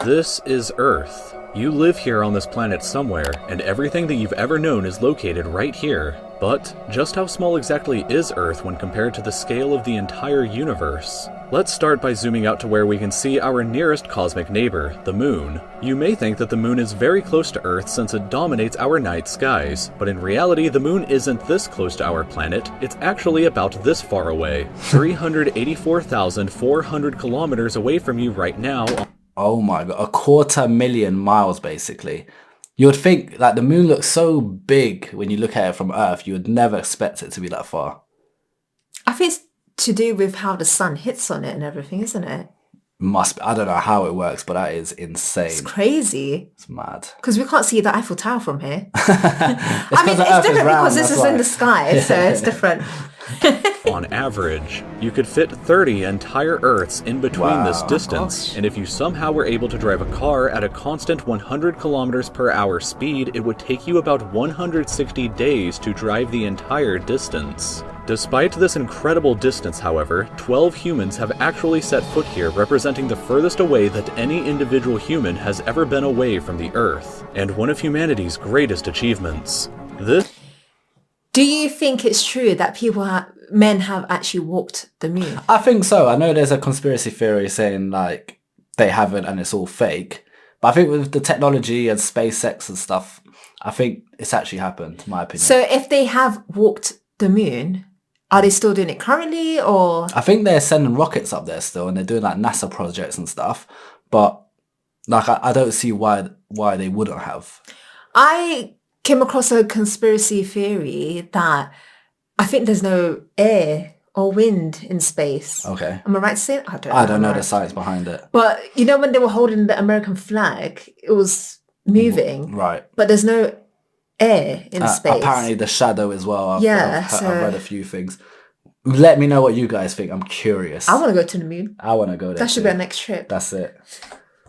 This is Earth. You live here on this planet somewhere, and everything that you've ever known is located right here. But just how small exactly is Earth when compared to the scale of the entire universe? Let's start by zooming out to where we can see our nearest cosmic neighbor, the Moon. You may think that the Moon is very close to Earth since it dominates our night skies, but in reality the Moon isn't this close to our planet, it's actually about this far away, 384,400 kilometers away from you right now. Oh my god, 250,000 miles basically. You would think that the Moon looks so big when you look at it from Earth, you would never expect it to be that far. I think it's to do with how the sun hits on it and everything, isn't it? Must be. I don't know how it works, but that is insane. It's crazy. It's mad. Because we can't see the Eiffel Tower from here. It's it's different because this is in the sky, so it's different. On average, you could fit 30 entire Earths in between this distance, and if you somehow were able to drive a car at a constant 100 kilometers per hour speed, it would take you about 160 days to drive the entire distance. Despite this incredible distance, however, 12 humans have actually set foot here, representing the furthest away that any individual human has ever been away from the Earth, and one of humanity's greatest achievements. Do you think it's true that men have actually walked the Moon? I think so. I know there's a conspiracy theory saying like they haven't and it's all fake. But I think with the technology and SpaceX and stuff, I think it's actually happened, in my opinion. So if they have walked the Moon, are they still doing it currently, or? I think they're sending rockets up there still, and they're doing like NASA projects and stuff. But like, I don't see why they wouldn't have. I came across a conspiracy theory that I think there's no air or wind in space. Okay. Am I right to say it? I don't know the science behind it. But you know when they were holding the American flag, it was moving. Right. But there's no air in space. Apparently the shadow as well. I've read a few things. Let me know what you guys think. I'm curious. I want to go to the Moon. I want to go there. That should be our next trip. That's it.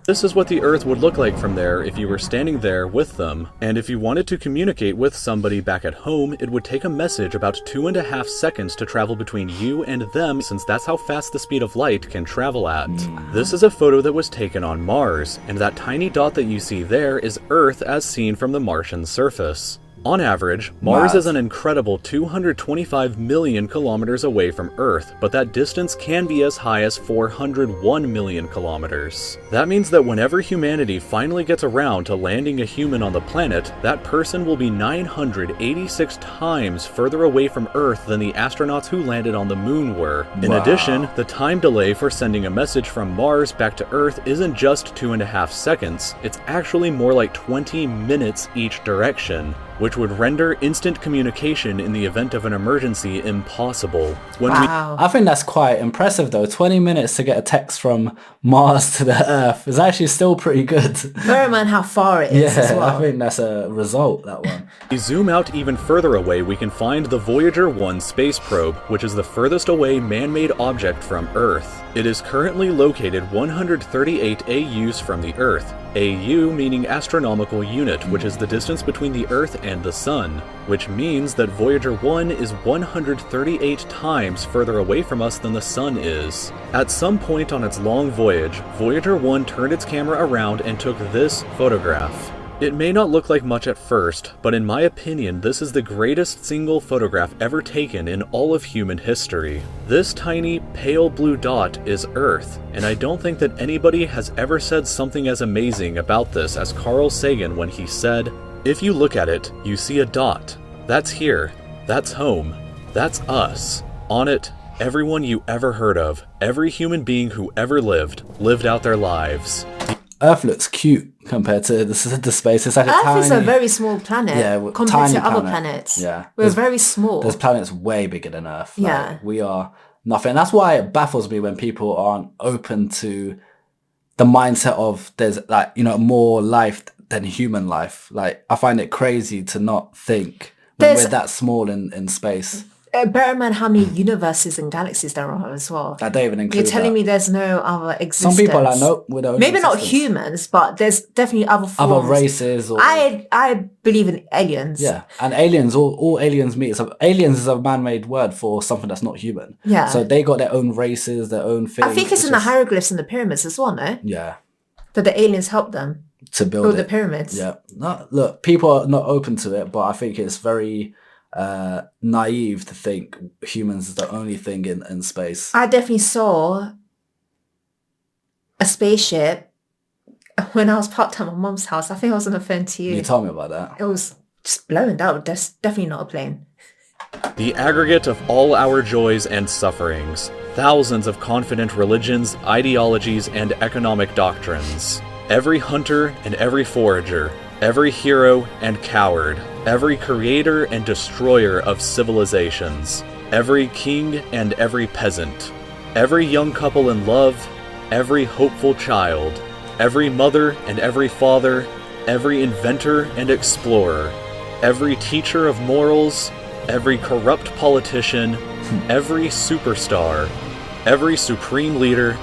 This is what the Earth would look like from there if you were standing there with them, and if you wanted to communicate with somebody back at home, it would take a message about 2.5 seconds to travel between you and them, since that's how fast the speed of light can travel at. This is a photo that was taken on Mars, and that tiny dot that you see there is Earth as seen from the Martian surface. On average, Mars is an incredible 225 million kilometers away from Earth, but that distance can be as high as 401 million kilometers. That means that whenever humanity finally gets around to landing a human on the planet, that person will be 986 times further away from Earth than the astronauts who landed on the Moon were. In addition, the time delay for sending a message from Mars back to Earth isn't just 2.5 seconds, it's actually more like 20 minutes each direction, which would render instant communication in the event of an emergency impossible. I think that's quite impressive though. 20 minutes to get a text from Mars to the Earth is actually still pretty good. Bear in mind how far it is as well. I think that's a result, that one. If we zoom out even further away, we can find the Voyager 1 space probe, which is the furthest away man-made object from Earth. It is currently located 138 AUs from the Earth, AU meaning astronomical unit, which is the distance between the Earth and the Sun, which means that Voyager 1 is 138 times further away from us than the Sun is. At some point on its long voyage, Voyager 1 turned its camera around and took this photograph. It may not look like much at first, but in my opinion, this is the greatest single photograph ever taken in all of human history. This tiny, pale blue dot is Earth, and I don't think that anybody has ever said something as amazing about this as Carl Sagan when he said, "If you look at it, you see a dot. That's here. That's home. That's us. On it, everyone you ever heard of, every human being who ever lived out their lives." Earth looks cute compared to the space. It's like Earth is a very small planet compared to other planets. Yeah. We're very small. There's planets way bigger than Earth. Yeah. Like, we are nothing. That's why it baffles me when people aren't open to the mindset of there's like, you know, more life than human life. Like, I find it crazy to not think when we're that small in space. Bear in mind how many universes and galaxies there are as well. I don't even include You're telling me there's no other existence. Some people are like, nope, we don't. Maybe not humans, but there's definitely other forms. Other races. Or... I believe in aliens. Yeah, and aliens, all aliens meet. So aliens is a man-made word for something that's not human. Yeah. So they got their own races, their own things. I think it's in the hieroglyphs and the pyramids as well, no? Yeah. That the aliens helped them to build build the it. pyramids. Yeah. No, look, people are not open to it, but I think it's very naive to think humans is the only thing in space. I definitely saw a spaceship when I was parked at my mum's house. I think I was on the phone to you. You told me about that. It was just blowing out. That's definitely not a plane. The aggregate of all our joys and sufferings, thousands of confident religions, ideologies, and economic doctrines. Every hunter and every forager, every hero and coward, every creator and destroyer of civilizations, every king and every peasant, every young couple in love, every hopeful child, every mother and every father, every inventor and explorer, every teacher of morals, every corrupt politician, every superstar, every supreme leader,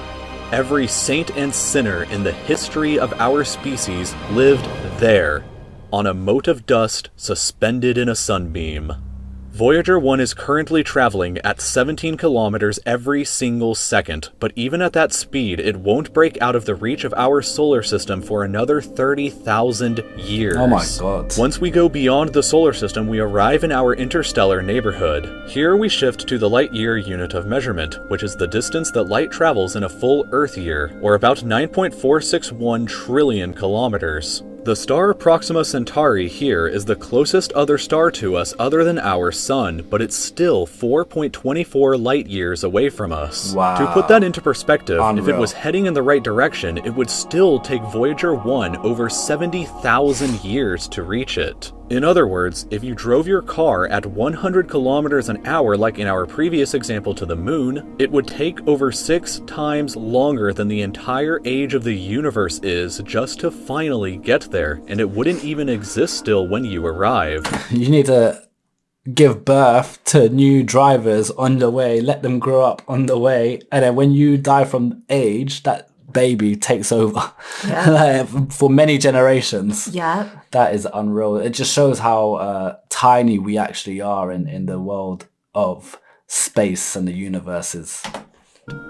every saint and sinner in the history of our species lived there, on a mote of dust suspended in a sunbeam. Voyager 1 is currently traveling at 17 kilometers every single second, but even at that speed, it won't break out of the reach of our solar system for another 30,000 years. Oh my god. Once we go beyond the solar system, we arrive in our interstellar neighborhood. Here we shift to the light year unit of measurement, which is the distance that light travels in a full Earth year, or about 9.461 trillion kilometers. The star Proxima Centauri here is the closest other star to us other than our sun, but it's still 4.24 light years away from us. Wow. To put that into perspective, if it Unreal. was heading in the right direction, it would still take Voyager 1 over 70,000 years to reach it. In other words, if you drove your car at 100 kilometers an hour like in our previous example to the moon, it would take over 6 times longer than the entire age of the universe is just to finally get there, and it wouldn't even exist still when you arrive. You need to give birth to new drivers on the way, let them grow up on the way, and then when you die from age, that baby takes over. Yeah. For many generations. Yeah. That is unreal. It just shows how tiny we actually are in the world of space and the universes.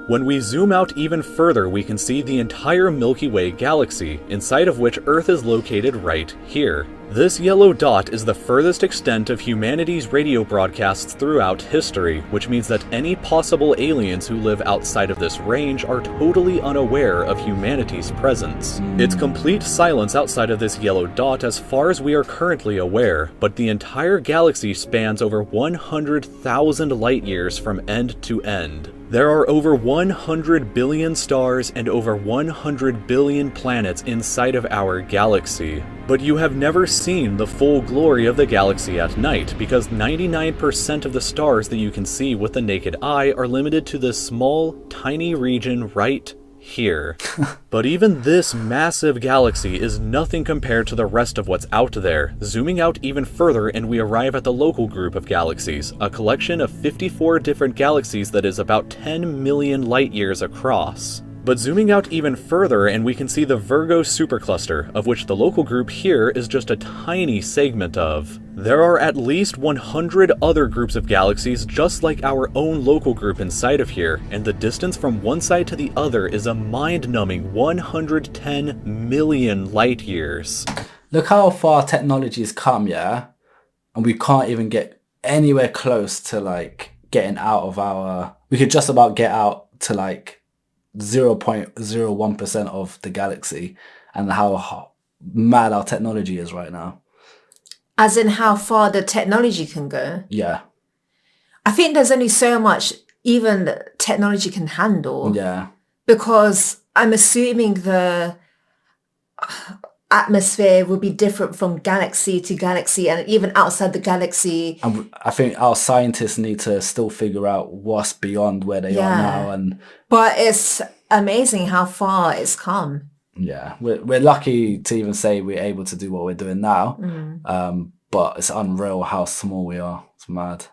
When we zoom out even further, we can see the entire Milky Way galaxy, inside of which Earth is located right here. This yellow dot is the furthest extent of humanity's radio broadcasts throughout history, which means that any possible aliens who live outside of this range are totally unaware of humanity's presence. It's complete silence outside of this yellow dot as far as we are currently aware, but the entire galaxy spans over 100,000 light years from end to end. There are over 100 billion stars and over 100 billion planets inside of our galaxy. But you have never seen the full glory of the galaxy at night, because 99% of the stars that you can see with the naked eye are limited to this small, tiny region right here. But even this massive galaxy is nothing compared to the rest of what's out there. Zooming out even further and we arrive at the local group of galaxies, a collection of 54 different galaxies that is about 10 million light years across. But zooming out even further and we can see the Virgo supercluster, of which the local group here is just a tiny segment of. There are at least 100 other groups of galaxies just like our own local group inside of here, and the distance from one side to the other is a mind-numbing 110 million light years. Look how far technology's come, yeah? And we can't even get anywhere close to like getting out of our... We could just about get out to like 0.01% of the galaxy, and how mad our technology is right now. As in how far the technology can go. Yeah. I think there's only so much even technology can handle. Yeah. Because I'm assuming the atmosphere will be different from galaxy to galaxy and even outside the galaxy. And I think our scientists need to still figure out what's beyond where they are now. And but it's amazing how far it's come. yeah, we're lucky to even say we're able to do what we're doing now. But it's unreal how small we are. It's mad.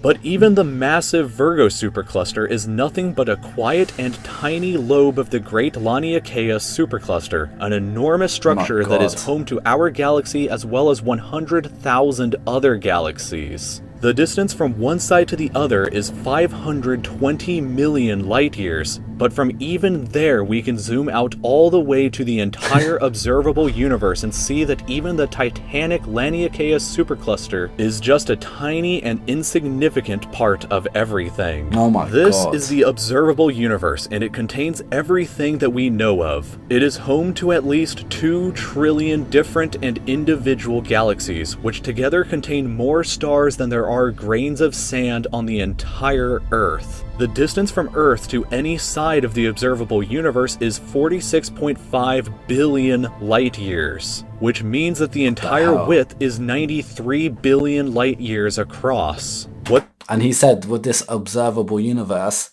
But even the massive Virgo supercluster is nothing but a quiet and tiny lobe of the Great Laniakea supercluster, an enormous structure that is home to our galaxy as well as 100,000 other galaxies. The distance from one side to the other is 520 million light years, but from even there we can zoom out all the way to the entire observable universe and see that even the titanic Laniakea supercluster is just a tiny and insignificant part of everything. Oh my This God. is the observable universe, and it contains everything that we know of. It is home to at least 2 trillion different and individual galaxies, which together contain more stars than there are grains of sand on the entire Earth. The distance from Earth to any side of the observable universe is 46.5 billion light years, which means that the entire Wow. width is 93 billion light years across. What And he said with this observable universe,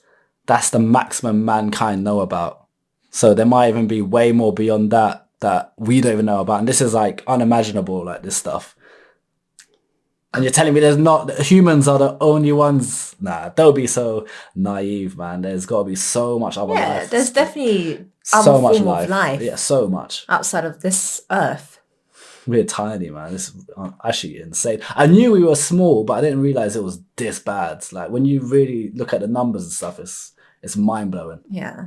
that's the maximum mankind know about. So there might even be way more beyond that that we don't even know about. And this is like unimaginable, like this stuff. And you're telling me there's not, humans are the only ones? Nah, don't be so naive, man. There's got to be so much other Yeah, life. there's definitely so other much form life. of life Yeah, so much. outside of this Earth. We're tiny, man. This is actually insane. I knew we were small, but I didn't realize it was this bad. Like when you really look at the numbers and stuff, it's mind blowing. Yeah.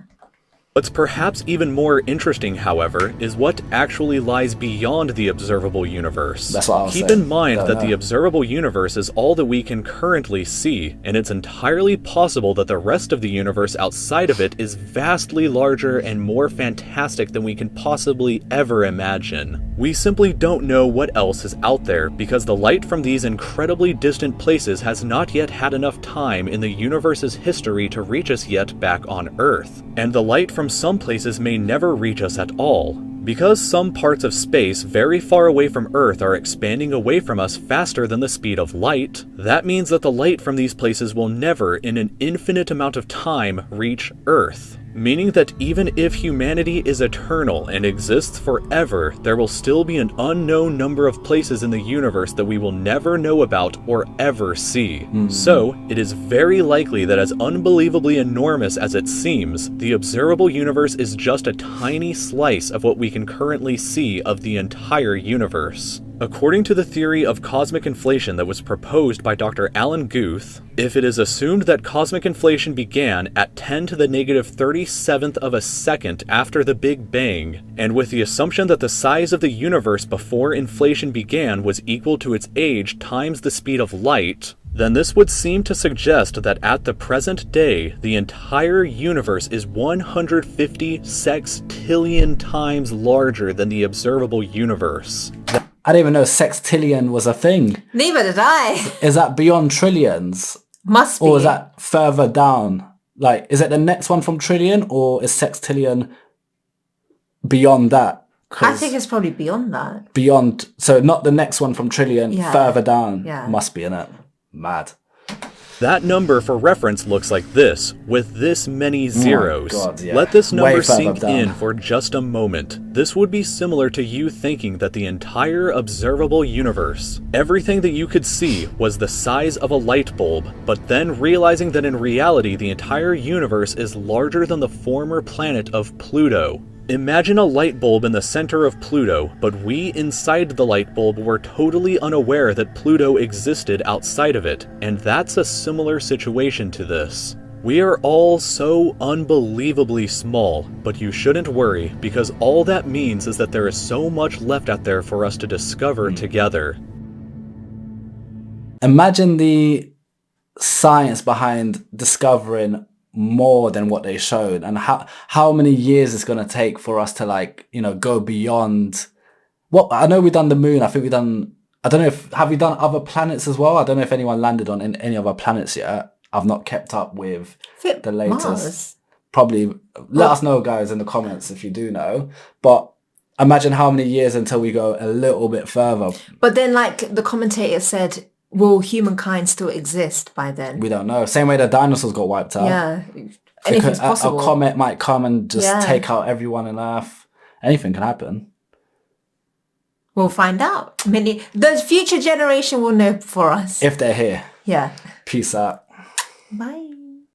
What's perhaps even more interesting, however, is what actually lies beyond the observable universe. That's what I was Keep saying. in mind Don't that know. the observable universe is all that we can currently see, and it's entirely possible that the rest of the universe outside of it is vastly larger and more fantastic than we can possibly ever imagine. We simply don't know what else is out there because the light from these incredibly distant places has not yet had enough time in the universe's history to reach us yet back on Earth. And the light from some places may never reach us at all. Because some parts of space very far away from Earth are expanding away from us faster than the speed of light, that means that the light from these places will never, in an infinite amount of time, reach Earth. Meaning that even if humanity is eternal and exists forever, there will still be an unknown number of places in the universe that we will never know about or ever see. So, it is very likely that as unbelievably enormous as it seems, the observable universe is just a tiny slice of what we can currently see of the entire universe. According to the theory of cosmic inflation that was proposed by Dr. Alan Guth, if it is assumed that cosmic inflation began at 10 to the negative 37th of a second after the Big Bang, and with the assumption that the size of the universe before inflation began was equal to its age times the speed of light, then this would seem to suggest that at the present day, the entire universe is 150 sextillion times larger than the observable universe. I didn't even know sextillion was a thing. Neither did I. Is that beyond trillions? Must be. Or is that further down? Like, is it the next one from trillion or is sextillion beyond that? I 'Cause think it's probably beyond that. beyond, so not the next one from trillion, Yeah. further down. Yeah. Must be in it. Mad. That number for reference looks like this, with this many zeros. God, yeah. Let this Way number further sink down. in for just a moment. This would be similar to you thinking that the entire observable universe, everything that you could see, was the size of a light bulb, but then realizing that in reality the entire universe is larger than the former planet of Pluto. Imagine a light bulb in the center of Pluto, but we inside the light bulb were totally unaware that Pluto existed outside of it, and that's a similar situation to this. We are all so unbelievably small, but you shouldn't worry, because all that means is that there is so much left out there for us to discover together. Imagine the science behind discovering more than what they showed, and how many years it's going to take for us to, like, you know, go beyond what I know. We've done the moon. I think we've done, I don't know if, have we done other planets as well? I don't know if anyone landed on any other planets yet. I've not kept up with the latest. Mars. Probably let us know, guys, in the comments if you do know. But imagine how many years until we go a little bit further. But then, like the commentator said, will humankind still exist by then? We don't know. Same way the dinosaurs got wiped out. Yeah. Anything's possible. A comet might come and just Yeah. take out everyone on Earth. Anything can happen. We'll find out. The future generation will know for us. If they're here. Yeah. Peace out. Bye.